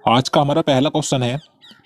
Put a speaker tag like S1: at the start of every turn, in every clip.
S1: आज का हमारा पहला क्वेश्चन है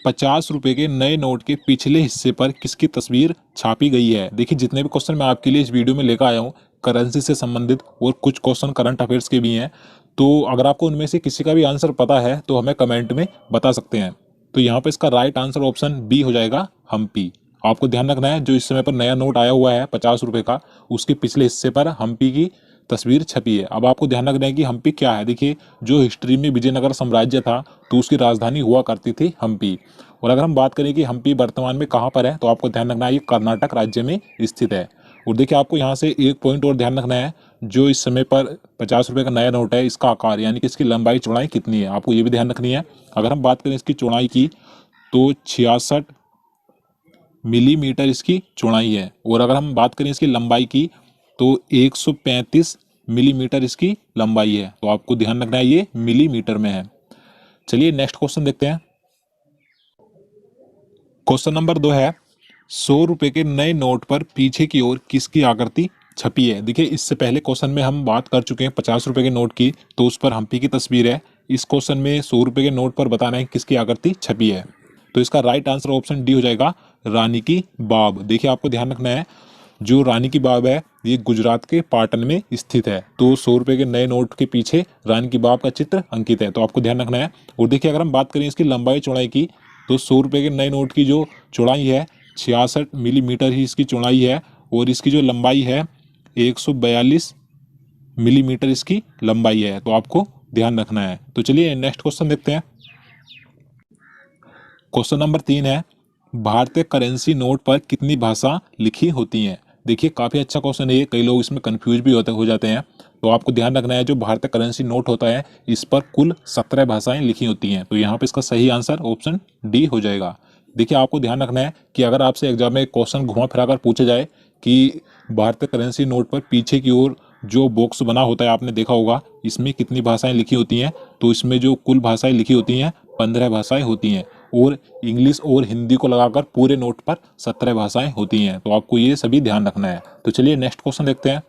S1: 50 रुपए के नए नोट के पिछले हिस्से पर किसकी तस्वीर छापी गई है। देखिए जितने भी क्वेश्चन मैं आपके लिए इस वीडियो में लेकर आया हूँ करेंसी से संबंधित और कुछ क्वेश्चन करंट अफेयर्स के भी हैं। तो अगर आपको उनमें से किसी का भी आंसर पता है तो हमें कमेंट में बता सकते हैं। तो यहाँ पर इसका राइट आंसर ऑप्शन बी हो जाएगा, हम्पी। आपको ध्यान रखना है जो इस समय पर नया नोट आया हुआ है 50 रुपए का, उसके पिछले हिस्से पर हम्पी की तस्वीर छपी है। अब आपको ध्यान रखना है कि हम्पी क्या है। देखिए जो हिस्ट्री में विजयनगर साम्राज्य था तो उसकी राजधानी हुआ करती थी हम्पी। और अगर हम बात करें कि हम्पी वर्तमान में कहाँ पर है तो आपको ध्यान रखना है ये कर्नाटक राज्य में स्थित है। और देखिए आपको यहाँ से एक पॉइंट और ध्यान रखना है, जो इस समय पर 50 रुपए का नया नोट है इसका आकार यानी कि इसकी लंबाई चौड़ाई कितनी है, आपको ये भी ध्यान रखनी है। अगर हम बात करें इसकी चौड़ाई की तो 66 मिलीमीटर इसकी चौड़ाई है। और अगर हम बात करें इसकी लंबाई की तो 135 मिलीमीटर इसकी लंबाई है। तो आपको ध्यान रखना है ये मिलीमीटर में है। चलिए नेक्स्ट क्वेश्चन देखते हैं। क्वेश्चन नंबर 2 है 100 रुपए के नए नोट पर पीछे की ओर किसकी आकृति छपी है। देखिए इससे पहले क्वेश्चन में हम बात कर चुके हैं 50 रुपए के नोट की, तो उस पर हम्पी की तस्वीर है। इस क्वेश्चन में 100 रुपए के नोट पर बताना है किसकी आकृति छपी है। तो इसका राइट आंसर ऑप्शन डी हो जाएगा, रानी की बाब। देखिए आपको ध्यान रखना है जो रानी की बाब है ये गुजरात के पाटन में स्थित है। तो 100 रुपए के नए नोट के पीछे रानी की बाब का चित्र अंकित है। तो आपको ध्यान रखना है। और देखिए अगर हम बात करें इसकी लंबाई चौड़ाई की तो 100 रुपए के नए नोट की जो चौड़ाई है 66 मिलीमीटर ही इसकी चौड़ाई है। और इसकी जो लंबाई है 142 मिलीमीटर इसकी लंबाई है। तो आपको ध्यान रखना है। तो चलिए नेक्स्ट क्वेश्चन देखते हैं। क्वेश्चन नंबर 3 है भारतीय करेंसी नोट पर कितनी भाषा लिखी होती हैं। देखिए काफ़ी अच्छा क्वेश्चन है ये, कई लोग इसमें कंफ्यूज भी हो जाते हैं। तो आपको ध्यान रखना है जो भारतीय करेंसी नोट होता है इस पर कुल 17 भाषाएं लिखी होती हैं। तो यहाँ पे इसका सही आंसर ऑप्शन डी हो जाएगा। देखिए आपको ध्यान रखना है कि अगर आपसे एग्जाम में क्वेश्चन घुमा फिरा कर पूछा जाए कि भारतीय करेंसी नोट पर पीछे की ओर जो बॉक्स बना होता है आपने देखा होगा इसमें कितनी भाषाएं लिखी होती हैं, तो इसमें जो कुल भाषाएं लिखी होती हैं 15 भाषाएं होती हैं। और इंग्लिश और हिंदी को लगाकर पूरे नोट पर 17 भाषाएं होती हैं। तो आपको ये सभी ध्यान रखना है। तो चलिए नेक्स्ट क्वेश्चन देखते हैं।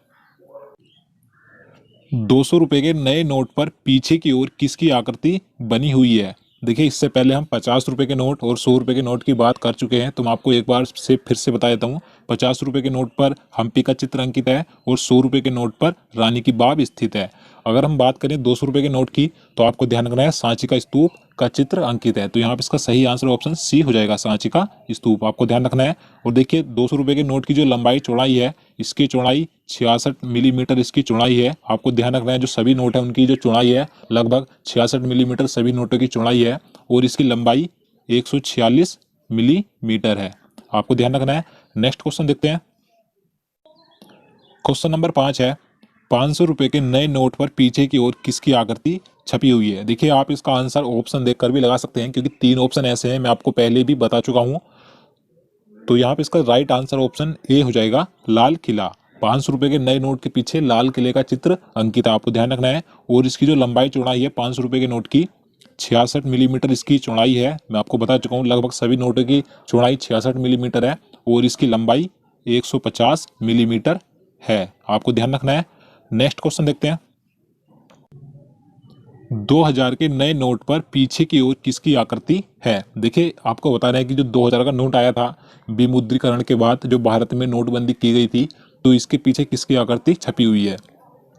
S1: 200 रुपए के नए नोट पर पीछे की ओर किसकी आकृति बनी हुई है। देखिए इससे पहले हम 50 रुपए के नोट और 100 रुपए के नोट की बात कर चुके हैं, तो मैं आपको एक बार से फिर से बता देता हूँ। 50 रुपए के नोट पर हम्पी का चित्र अंकित है और 100 रुपए के नोट पर रानी की बाब स्थित है। अगर हम बात करें 200 रुपए के नोट की तो आपको ध्यान रखना है सांची का स्तूप का चित्र अंकित है। तो यहाँ पे इसका सही आंसर ऑप्शन सी हो जाएगा, सांची का स्तूप। आपको ध्यान रखना है। और देखिए 200 रुपए के नोट की जो लंबाई चौड़ाई है इसकी चौड़ाई 66 मिलीमीटर इसकी चौड़ाई है। आपको ध्यान रखना है जो सभी नोट है उनकी जो चौड़ाई है लगभग 66 मिलीमीटर सभी नोटों की चौड़ाई है। और इसकी लंबाई 146 मिलीमीटर है। आपको ध्यान रखना है। नेक्स्ट क्वेश्चन देखते हैं। क्वेश्चन नंबर 5 है 500 रुपए के नए नोट पर पीछे की ओर किसकी आकृति छपी हुई है। देखिए आप इसका आंसर ऑप्शन देखकर भी लगा सकते हैं क्योंकि 3 ऑप्शन ऐसे हैं, मैं आपको पहले भी बता चुका हूं। तो यहाँ पे इसका राइट आंसर ऑप्शन ए हो जाएगा, लाल किला। 500 रुपए के नए नोट के पीछे लाल किले का चित्र अंकित है। आपको ध्यान रखना है। और इसकी जो लंबाई चौड़ाई है 500 रुपए के नोट की 66 मिलीमीटर इसकी चौड़ाई है। मैं आपको बता चुका हूँ लगभग सभी नोटों की चौड़ाई 66 मिलीमीटर है और इसकी लंबाई 150 मिलीमीटर है। आपको ध्यान रखना है। नेक्स्ट क्वेश्चन देखते हैं। 2000 के नए नोट पर पीछे की ओर किसकी आकृति है। देखिए आपको बताना है कि जो 2000 का नोट आया था विमुद्रीकरण के बाद जो भारत में नोटबंदी की गई थी, तो इसके पीछे किसकी आकृति छपी हुई है।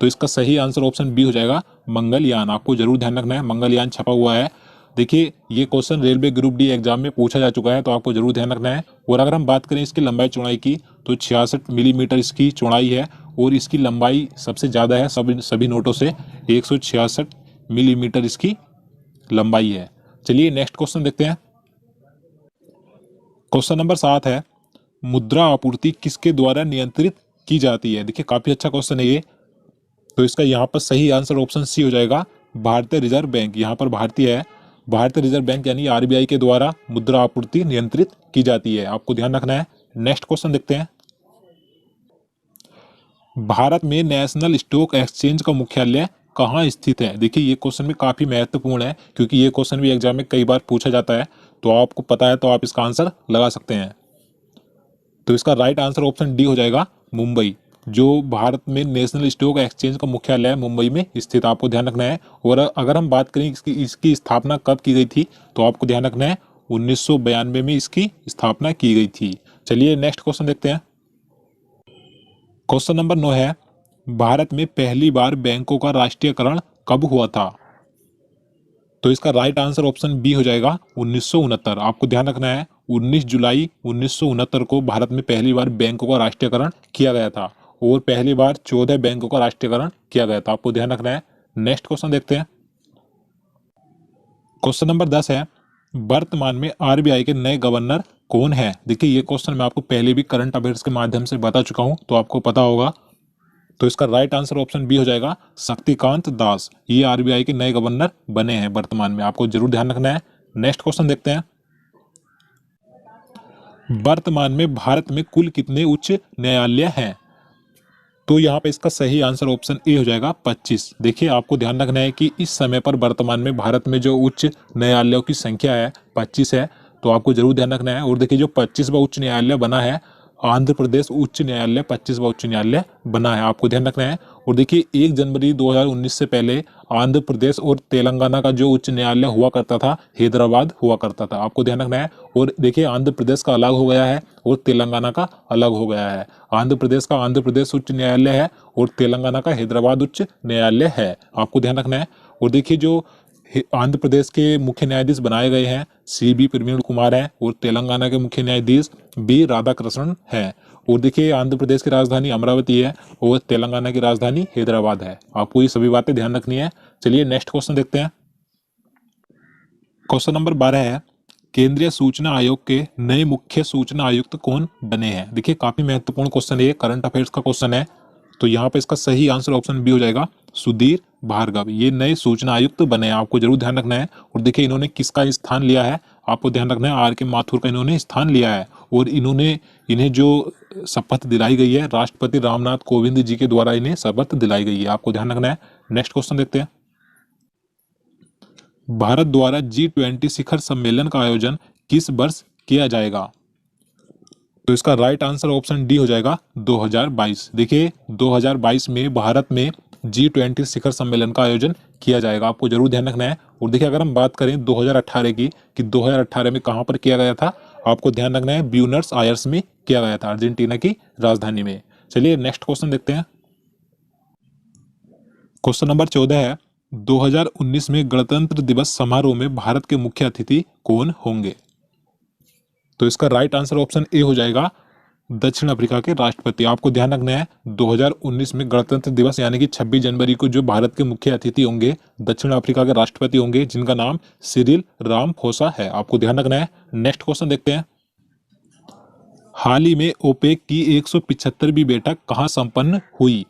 S1: तो इसका सही आंसर ऑप्शन बी हो जाएगा, मंगलयान। आपको जरूर ध्यान रखना है, मंगलयान छपा हुआ है। देखिए ये question railway group D exam में पूछा जा चुका है, तो आपको जरूर ध्यान रखना है। और अगर हम बात करें इसकी लंबाई चौड़ाई की तो 66 मिलीमीटर इसकी चौड़ाई है और इसकी लंबाई सबसे ज़्यादा है सभी नोटों से, 166 मिलीमीटर इसकी लंबाई है। चलिए नेक्स्ट क्वेश्चन देखते हैं। क्वेश्चन नंबर 7 है मुद्रा आपूर्ति किसके द्वारा नियंत्रित की जाती है। देखिए काफ़ी अच्छा क्वेश्चन है ये। तो इसका यहाँ पर सही आंसर ऑप्शन सी हो जाएगा, भारतीय रिजर्व बैंक। यहाँ पर भारतीय है, भारतीय रिजर्व बैंक यानी आरबीआई के द्वारा मुद्रा आपूर्ति नियंत्रित की जाती है। आपको ध्यान रखना है। नेक्स्ट क्वेश्चन देखते हैं। भारत में नेशनल स्टॉक एक्सचेंज का मुख्यालय कहाँ स्थित है। देखिए ये क्वेश्चन भी काफ़ी महत्वपूर्ण है क्योंकि ये क्वेश्चन भी एग्जाम में कई बार पूछा जाता है। तो आपको पता है तो आप इसका आंसर लगा सकते हैं। तो इसका राइट आंसर ऑप्शन डी हो जाएगा, मुंबई। जो भारत में नेशनल स्टॉक एक्सचेंज का मुख्यालय है मुंबई में स्थित, आपको ध्यान रखना है। और अगर हम बात करें इसकी स्थापना कब की गई थी, तो आपको ध्यान रखना है 1992 में इसकी स्थापना की गई थी। चलिए नेक्स्ट क्वेश्चन देखते हैं। क्वेश्चन नंबर 9 है, भारत में पहली बार बैंकों का राष्ट्रीयकरण कब हुआ था? तो इसका राइट आंसर ऑप्शन बी हो जाएगा 1969। आपको ध्यान रखना है 19 जुलाई 1969 को भारत में पहली बार बैंकों का राष्ट्रीयकरण किया गया था और पहली बार 14 बैंकों का राष्ट्रीयकरण किया गया था। आपको ध्यान रखना है। नेक्स्ट क्वेश्चन देखते हैं। क्वेश्चन नंबर 10 है, वर्तमान में आरबीआई के नए गवर्नर कौन है? देखिए ये क्वेश्चन मैं आपको पहले भी करंट अफेयर्स के माध्यम से बता चुका हूं, तो आपको पता होगा। तो इसका राइट आंसर ऑप्शन बी हो जाएगा शक्तिकांत दास। ये आरबीआई के नए गवर्नर बने हैं वर्तमान में, आपको जरूर ध्यान रखना है। नेक्स्ट क्वेश्चन देखते हैं। वर्तमान में भारत में कुल कितने उच्च न्यायालय हैं? तो यहाँ पे इसका सही आंसर ऑप्शन ए हो जाएगा 25। देखिए आपको ध्यान रखना है कि इस समय पर वर्तमान में भारत में जो उच्च न्यायालयों की संख्या है 25 है, तो आपको जरूर ध्यान रखना है। और देखिए जो 25वां उच्च न्यायालय बना है, आंध्र प्रदेश उच्च न्यायालय 25वां उच्च न्यायालय बना है, आपको ध्यान रखना है। और देखिए 1 जनवरी 2019 से पहले आंध्र प्रदेश और तेलंगाना का जो उच्च न्यायालय हुआ करता था, हैदराबाद हुआ करता था, आपको ध्यान रखना है। और देखिए आंध्र प्रदेश का अलग हो गया है और तेलंगाना का अलग हो गया है। आंध्र प्रदेश का आंध्र प्रदेश उच्च न्यायालय है और तेलंगाना का हैदराबाद उच्च न्यायालय है, आपको ध्यान रखना है। और देखिए जो आंध्र प्रदेश के मुख्य न्यायाधीश बनाए गए हैं CB प्रवीण कुमार हैं और तेलंगाना के मुख्य न्यायाधीश B राधाकृष्णन हैं। और देखिए आंध्र प्रदेश की राजधानी अमरावती है और तेलंगाना की राजधानी हैदराबाद है, आपको ये सभी बातें ध्यान रखनी है। चलिए नेक्स्ट क्वेश्चन देखते हैं। क्वेश्चन नंबर 12 है, केंद्रीय सूचना आयोग के नए मुख्य सूचना आयुक्त कौन बने हैं? देखिए काफी महत्वपूर्ण क्वेश्चन है, करंट अफेयर्स का क्वेश्चन है। तो यहाँ पे इसका सही आंसर ऑप्शन बी हो जाएगा सुधीर भार्गव। ये नए सूचना आयुक्त बने हैं, आपको जरूर ध्यान रखना है। और देखिए इन्होंने किसका स्थान लिया है, आपको ध्यान रखना है, R.K. माथुर का इन्होंने स्थान लिया है। और इन्हें जो शपथ दिलाई गई है राष्ट्रपति रामनाथ कोविंद जी के द्वारा इन्हें शपथ दिलाई गई है, आपको ध्यान रखना है। नेक्स्ट क्वेश्चन देखते हैं। भारत द्वारा G20 शिखर सम्मेलन का आयोजन किस वर्ष किया जाएगा? तो इसका राइट आंसर ऑप्शन डी हो जाएगा 2022। देखिए 2022 में भारत में G20 शिखर सम्मेलन का आयोजन किया जाएगा, आपको जरूर ध्यान रखना है। और देखिए अगर हम बात करें 2018 की, कि 2018 में कहां पर किया गया था, आपको ध्यान रखना है ब्यूनर्स आयर्स में किया गया था, अर्जेंटीना की राजधानी में। चलिए नेक्स्ट क्वेश्चन देखते हैं। क्वेश्चन नंबर 14 है, 2019 में गणतंत्र दिवस समारोह में भारत के मुख्य अतिथि कौन होंगे? तो इसका राइट आंसर ऑप्शन ए हो जाएगा दक्षिण अफ्रीका के राष्ट्रपति। आपको ध्यान रखना है 2019 में गणतंत्र दिवस यानी कि 26 जनवरी को जो भारत के मुख्य अतिथि होंगे दक्षिण अफ्रीका के राष्ट्रपति होंगे, जिनका नाम सिरिल रामाफोसा है, आपको ध्यान रखना है। नेक्स्ट क्वेश्चन देखते हैं। हाल ही में ओपेक की 175वीं बैठक कहाँ संपन्न हुई?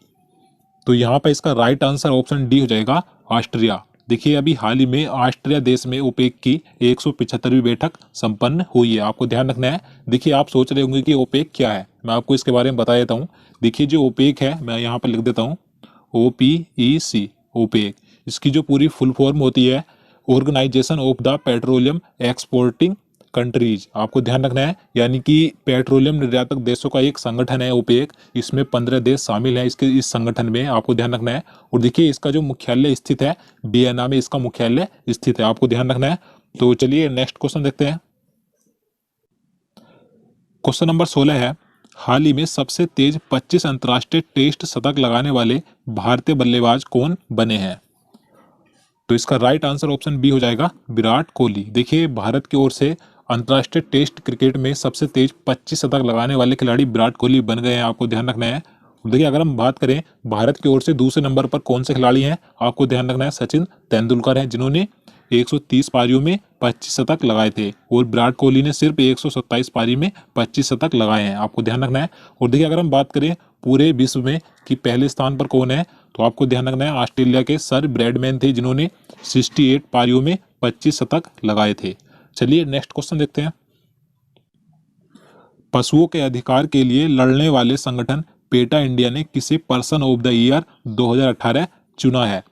S1: तो यहाँ पर इसका राइट आंसर ऑप्शन डी हो जाएगा ऑस्ट्रिया। देखिए अभी हाल ही में ऑस्ट्रिया देश में ओपेक की 175वीं बैठक संपन्न हुई है, आपको ध्यान रखना है। देखिए आप सोच रहे होंगे कि ओपेक क्या है, मैं आपको इसके बारे में बता देता हूँ। देखिए जो ओपेक है, मैं यहाँ पर लिख देता हूँ OPEC, ओपेक। इसकी जो पूरी फुल फॉर्म होती है organisation of the petroleum exporting countries, आपको ध्यान रखना है। यानी कि पेट्रोलियम निर्यातक देशों का एक संगठन है ओपेक, इसमें 15 देश शामिल हैं इसके इस संगठन में, आपको ध्यान रखना है। और देखिए इसका जो मुख्यालय स्थित है वियना में, इसका मुख्यालय स्थित है, आपको ध्यान रखना है। तो चलिए नेक्स्ट क्वेश्चन देखते हैं। क्वेश्चन नंबर 16 है, हाल ही में सबसे तेज 25 अंतर्राष्ट्रीय टेस्ट शतक लगाने वाले भारतीय बल्लेबाज कौन बने हैं? तो इसका राइट आंसर ऑप्शन बी हो जाएगा विराट कोहली। देखिए भारत की ओर से अंतर्राष्ट्रीय टेस्ट क्रिकेट में सबसे तेज 25 शतक लगाने वाले खिलाड़ी विराट कोहली बन गए हैं, आपको ध्यान रखना है। देखिए अगर हम बात करें भारत की ओर से दूसरे नंबर पर कौन से खिलाड़ी हैं, आपको ध्यान रखना है सचिन तेंदुलकर हैं, जिन्होंने 130 पारियों में 25 शतक लगाए थे। और विराट कोहली ने सिर्फ 127 पारी में 25 शतक लगाए हैं, आपको ध्यान रखना है। और देखिए अगर हम बात करें पूरे विश्व में कि पहले स्थान पर कौन है, तो आपको ध्यान रखना है ऑस्ट्रेलिया के सर ब्रैडमैन थे, जिन्होंने 68 पारियों में 25 शतक लगाए थे। चलिए नेक्स्ट क्वेश्चन देखते हैं। पशुओं के अधिकार के लिए लड़ने वाले संगठन पेटा इंडिया ने किसे पर्सन ऑफ द ईयर 2018 चुना है?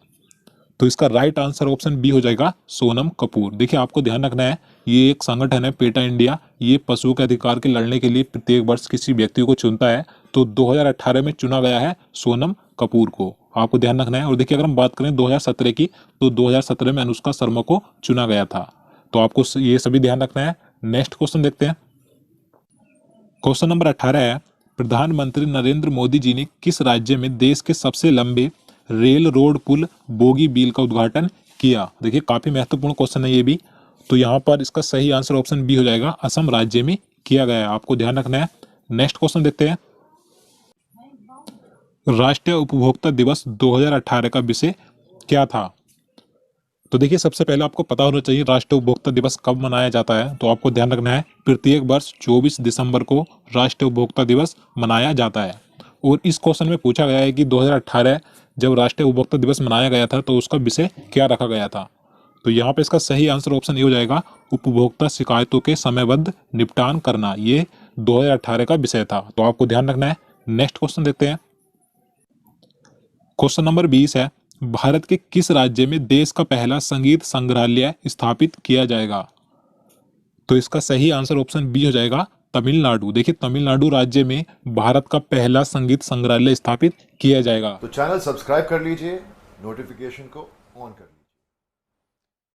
S1: तो इसका राइट आंसर ऑप्शन बी हो जाएगा सोनम कपूर। देखिए आपको ध्यान रखना है, ये एक संगठन है पेटा इंडिया, ये पशुओं के अधिकार के लड़ने के लिए प्रत्येक वर्ष किसी व्यक्ति को चुनता है। तो 2018 में चुना गया है सोनम कपूर को, आपको ध्यान रखना है। और देखिए अगर हम बात करें 2017 की, तो 2017 में अनुष्का शर्मा को चुना गया था। तो आपको ये सभी ध्यान रखना है। नेक्स्ट क्वेश्चन देखते हैं। क्वेश्चन नंबर 18 है, प्रधानमंत्री नरेंद्र मोदी जी ने किस राज्य में देश के सबसे लंबे रेल रोड पुल बोगी बील का उद्घाटन किया? देखिए काफी महत्वपूर्ण क्वेश्चन है ये भी। तो यहाँ पर इसका सही आंसर ऑप्शन बी हो जाएगा, असम राज्य में किया गया है, आपको ध्यान रखना है। नेक्स्ट क्वेश्चन देखते हैं। राष्ट्रीय उपभोक्ता दिवस 2018 का विषय क्या था? तो देखिए सबसे पहले आपको पता होना चाहिए राष्ट्रीय उपभोक्ता दिवस कब मनाया जाता है। तो आपको ध्यान रखना है, प्रत्येक वर्ष 24 दिसंबर को राष्ट्रीय उपभोक्ता दिवस मनाया जाता है। और इस क्वेश्चन में पूछा गया है कि 2018 जब राष्ट्रीय उपभोक्ता दिवस मनाया गया था तो उसका विषय क्या रखा गया था? तो यहाँ पे इसका सही आंसर ऑप्शन ये हो जाएगा, उपभोक्ता शिकायतों के समयबद्ध निपटान करना। ये 2018 का विषय था, तो आपको ध्यान रखना है। नेक्स्ट क्वेश्चन देखते हैं। क्वेश्चन नंबर 20 है, भारत के किस राज्य में देश का पहला संगीत संग्रहालय स्थापित किया जाएगा? तो इसका सही आंसर ऑप्शन बी हो जाएगा, तमिलनाडु। देखिए तमिलनाडु राज्य में भारत का पहला संगीत संग्रहालय स्थापित किया जाएगा।
S2: तो चैनल सब्सक्राइब कर लीजिए, नोटिफिकेशन को ऑन कर लीजिए।